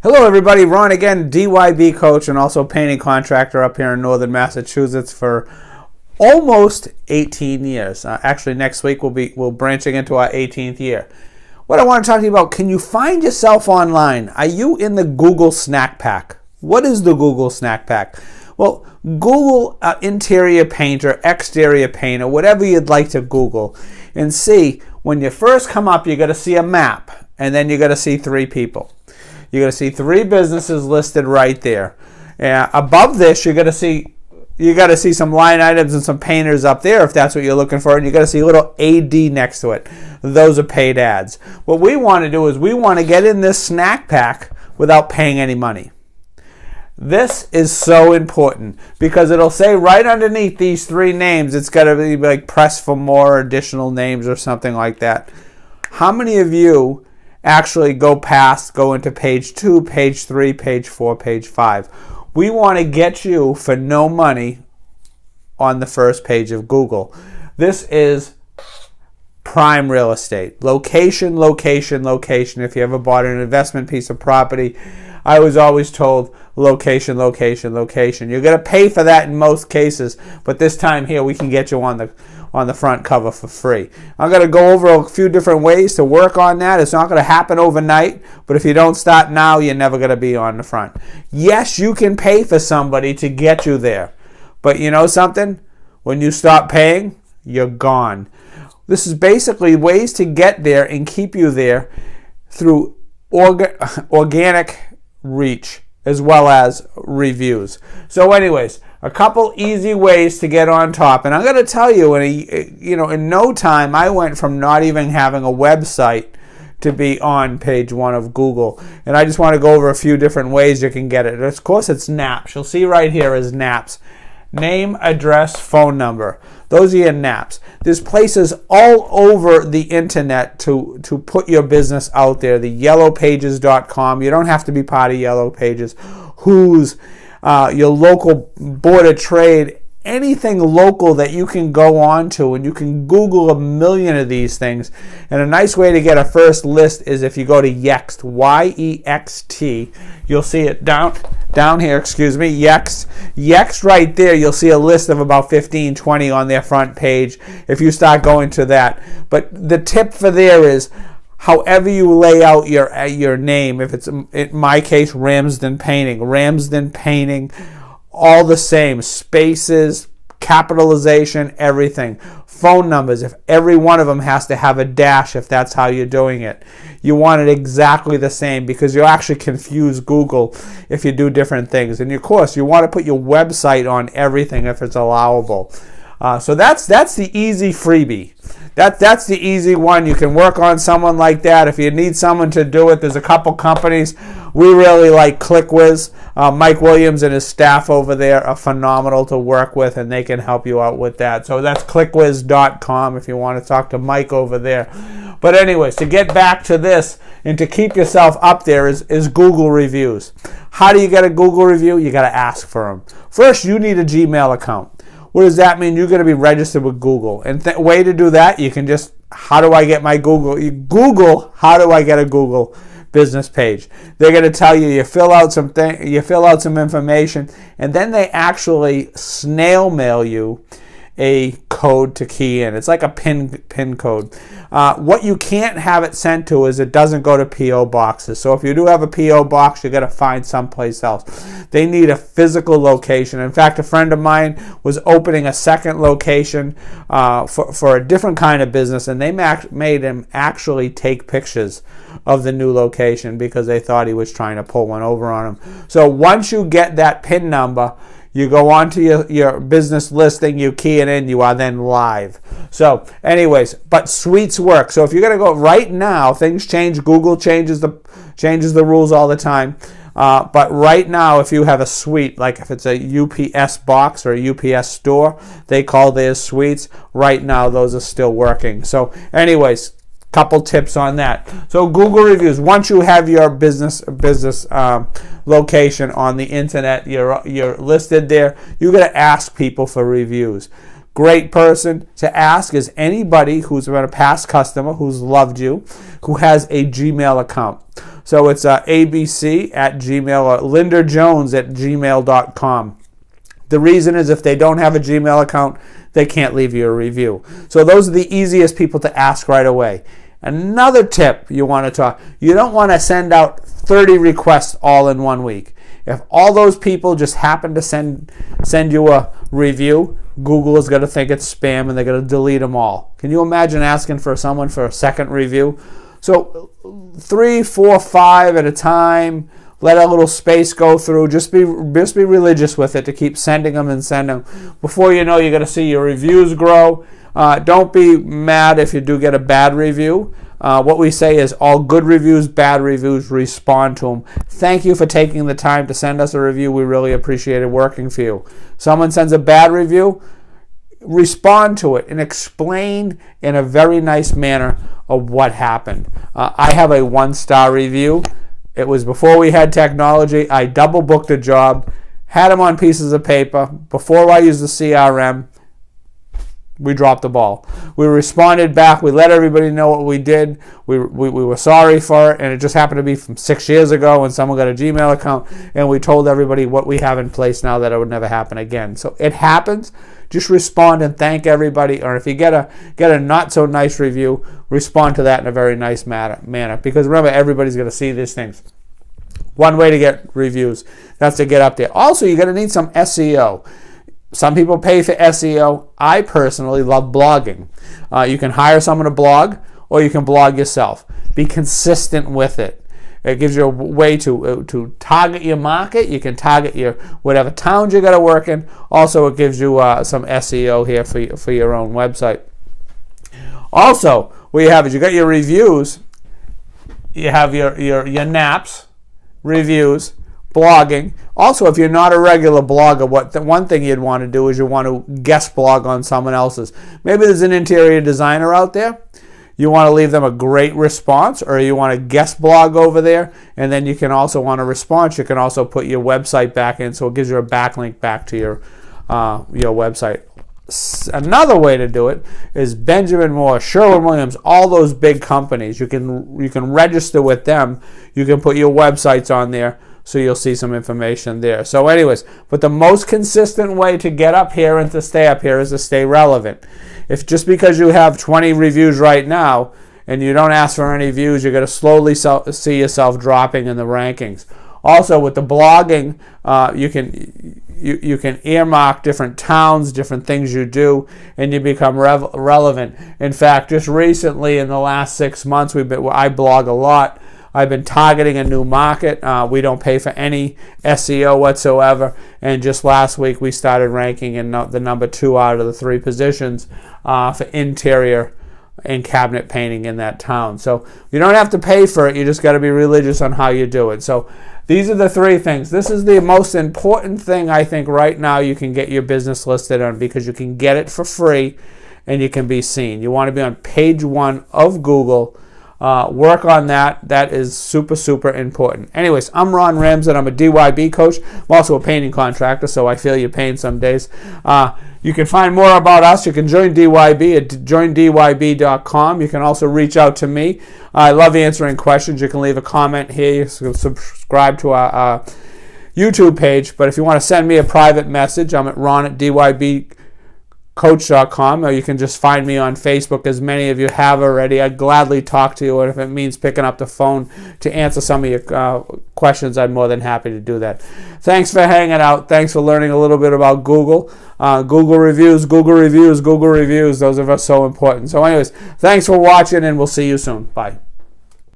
Hello everybody, Ron again, DYB coach and also painting contractor up here in northern Massachusetts for almost 18 years. Actually, next week we're branching into our 18th year. What I want to talk to you about, can you find yourself online? Are you in the Google Snack Pack? What is the Google Snack Pack? Well, Google interior painter, exterior painter, whatever you'd like to Google, and see, when you first come up, you're going to see a map, and then you're going to see three people. You're going to see three businesses listed right there. Above this, you're going to see some line items and some painters up there if that's what you're looking for, and you're going to see a little AD next to it. Those are paid ads. What we want to do is we want to get in this snack pack without paying any money. This is so important because it'll say right underneath these three names, it's got to be like press for more additional names or something like that. How many of you actually go into page 2, page 3, page 4, page 5? We want to get you for no money on the first page of Google. This is prime real estate. Location, location, location. If you ever bought an investment piece of property, I was always told location, location, location. You're going to pay for that in most cases, but this time here we can get you on the front cover for free. I'm going to go over a few different ways to work on that. It's not going to happen overnight, but if you don't start now, you're never going to be on the front. Yes, you can pay for somebody to get you there, but you know something? When you stop paying, you're gone. This is basically ways to get there and keep you there through organic reach as well as reviews. So anyways, a couple easy ways to get on top, and I'm going to tell you, in no time I went from not even having a website to be on page 1 of Google. And I just want to go over a few different ways you can get it. Of course, it's NAPs. You'll see right here is NAPs. Name, address, phone number. Those are your NAPs. There's places all over the internet to put your business out there. The yellowpages.com. You don't have to be part of Yellow Pages. Who's your local board of trade, anything local that you can go on to, and you can Google a million of these things. And a nice way to get a first list is if you go to Yext, Y-E-X-T. You'll see it down here, Yext. Yext right there, you'll see a list of about 15, 20 on their front page if you start going to that. But the tip for there is, however you lay out your name, if it's, in my case, Ramsden Painting, all the same, spaces, capitalization, everything. Phone numbers, if every one of them has to have a dash, if that's how you're doing it. You want it exactly the same because you'll actually confuse Google if you do different things. And of course, you want to put your website on everything if it's allowable. So that's the easy freebie. That's the easy one. You can work on someone like that. If you need someone to do it, there's a couple companies. We really like ClickWiz. Mike Williams and his staff over there are phenomenal to work with, and they can help you out with that. So that's clickwiz.com if you want to talk to Mike over there. But anyways, to get back to this and to keep yourself up there is Google reviews. How do you get a Google review? You got to ask for them. First, you need a Gmail account. What does that mean? You're going to be registered with Google. And way to do that, you can just, how do I get my Google? You Google, how do I get a Google business page? They're going to tell you, you fill out some information, and then they actually snail mail you a code to key in. It's like a pin code. What you can't have it sent to is it doesn't go to P.O. boxes. So if you do have a P.O. box, you got to find someplace else. They need a physical location. In fact, a friend of mine was opening a second location for a different kind of business, and they made him actually take pictures of the new location because they thought he was trying to pull one over on him. So once you get that PIN number, you go on to your business listing, you key it in, you are then live. So anyways, but suites work. So if you're going to go right now, things change. Google changes the rules all the time. But right now, if you have a suite, like if it's a UPS box or a UPS store, they call theirs suites. Right now, those are still working. So anyways, couple tips on that. So Google reviews. Once you have your business location on the internet, you're listed there. You're going to ask people for reviews. Great person to ask is anybody who's been a past customer, who's loved you, who has a Gmail account. So it's abc@gmail or lindajones@gmail.com. The reason is if they don't have a Gmail account, they can't leave you a review. So those are the easiest people to ask right away. Another tip you want to talk, you don't want to send out 30 requests all in 1 week. If all those people just happen to send you a review, Google is going to think it's spam and they're going to delete them all. Can you imagine asking for someone for a second review? So 3, 4, 5 at a time. Let a little space go through. Just be religious with it to keep sending them and sending them. Before you know, you're going to see your reviews grow. Don't be mad if you do get a bad review. What we say is all good reviews, bad reviews, respond to them. Thank you for taking the time to send us a review. We really appreciate it working for you. Someone sends a bad review, respond to it and explain in a very nice manner of what happened. I have a 1-star review. It was before we had technology. I double booked a job, had them on pieces of paper. Before I used the CRM, we dropped the ball. We responded back. We let everybody know what we did. We were sorry for it, and it just happened to be from 6 years ago when someone got a Gmail account, and we told everybody what we have in place now that it would never happen again. So it happens. Just respond and thank everybody. Or if you get a not so nice review, respond to that in a very nice manner. Because remember, everybody's going to see these things. One way to get reviews, that's to get up there. Also, you're going to need some SEO. Some people pay for SEO. I personally love blogging. You can hire someone to blog, or you can blog yourself. Be consistent with it. It gives you a way to target your market. You can target your whatever towns you got to work in. Also, it gives you some SEO here for your own website. Also, what you have is you got your reviews. You have your naps, reviews, blogging. Also, if you're not a regular blogger, one thing you'd want to do is you want to guest blog on someone else's. Maybe there's an interior designer out there. You want to leave them a great response, or you want to guest blog over there, and then you can also want a response. You can also put your website back in, so it gives you a backlink back to your website. Another way to do it is Benjamin Moore, Sherwin-Williams, all those big companies. You can register with them. You can put your websites on there, so you'll see some information there. So anyways, but the most consistent way to get up here and to stay up here is to stay relevant. If just because you have 20 reviews right now and you don't ask for any views, you're going to slowly see yourself dropping in the rankings. Also, with the blogging, you can earmark different towns, different things you do, and you become relevant. In fact, just recently in the last 6 months, I blog a lot. I've been targeting a new market. We don't pay for any SEO whatsoever. And just last week, we started ranking in the number 2 out of the 3 positions for interior and cabinet painting in that town. So you don't have to pay for it. You just got to be religious on how you do it. So these are the 3 things. This is the most important thing I think right now you can get your business listed on, because you can get it for free and you can be seen. You want to be on page 1 of Google. Work on that. That is super, super important. Anyways, I'm Ron Ramsden. I'm a DYB coach. I'm also a painting contractor, so I feel your pain some days. You can find more about us. You can join DYB at joindyb.com. You can also reach out to me. I love answering questions. You can leave a comment here. You can subscribe to our YouTube page. But if you want to send me a private message, I'm at ron@dybcoach.com, or you can just find me on Facebook, as many of you have already. I'd gladly talk to you, and if it means picking up the phone to answer some of your questions, I'm more than happy to do that. Thanks for hanging out. Thanks for learning a little bit about Google. Google reviews, Google reviews, Google reviews. Those are so important. So anyways, thanks for watching, and we'll see you soon. Bye.